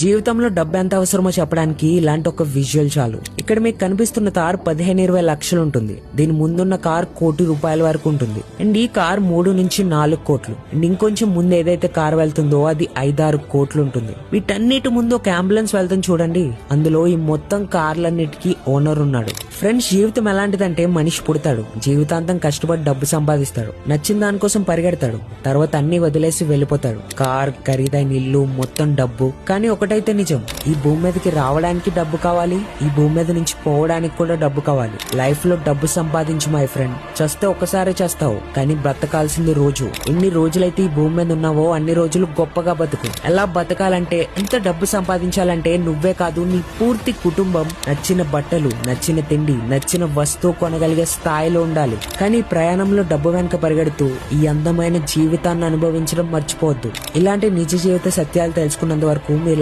జీవితంలో డబ్బు ఎంత అవసరమో చెప్పడానికి ఇలాంటి ఒక విజువల్ చాలు. ఇక్కడ మీకు కనిపిస్తున్న కార్ 15-20 లక్షలు ఉంటుంది. దీని ముందున్న కార్ ₹1,00,00,000 వరకు ఉంటుంది. అండ్ ఈ కార్ 3 నుంచి 4 కోట్లు. అండ్ ఇంకొంచెం ముందు ఏదైతే కార్ వెళ్తుందో అది 5-6 కోట్లు ఉంటుంది. వీటన్నిటి ముందు ఒక అంబులెన్స్ వెళ్తుంది చూడండి. అందులో ఈ మొత్తం కార్లన్నిటికీ ఓనర్ ఉన్నాడు. ఫ్రెండ్స్, జీవితం ఎలాంటిదంటే మనిషి పుడతాడు, జీవితాంతం కష్టపడి డబ్బు సంపాదిస్తాడు, నచ్చిన దానికోసం పరిగెడతాడు, తర్వాత అన్ని వదిలేసి వెళ్ళిపోతాడు. కార్, ఖరీదైన ఇల్లు, మొత్తం డబ్బు. కానీ ఒకటైతే నిజం, ఈ భూమి మీదకి రావడానికి డబ్బు కావాలి, ఈ భూమి మీద నుంచి పోవడానికి కూడా డబ్బు కావాలి. లైఫ్ లో డబ్బు సంపాదించు మై ఫ్రెండ్. చస్తే ఒక్కసారి చేస్తావు, కానీ బ్రతకాల్సింది రోజు. ఎన్ని రోజులైతే ఈ భూమి మీద ఉన్నావో అన్ని రోజులు గొప్పగా బతుకు. ఎలా బతకాలంటే, ఎంత డబ్బు సంపాదించాలంటే నువ్వే కాదు నీ పూర్తి కుటుంబం నచ్చిన బట్టలు, నచ్చిన తిండి, నచ్చిన వస్తువు కొనగలిగే స్థాయిలో ఉండాలి. కానీ ప్రయాణంలో డబ్బు వెనక పరిగెడుతూ ఈ అందమైన జీవితాన్ని అనుభవించడం మర్చిపోవద్దు. ఇలాంటి నిజ జీవిత సత్యాలు తెలుసుకున్నంత వరకు మీ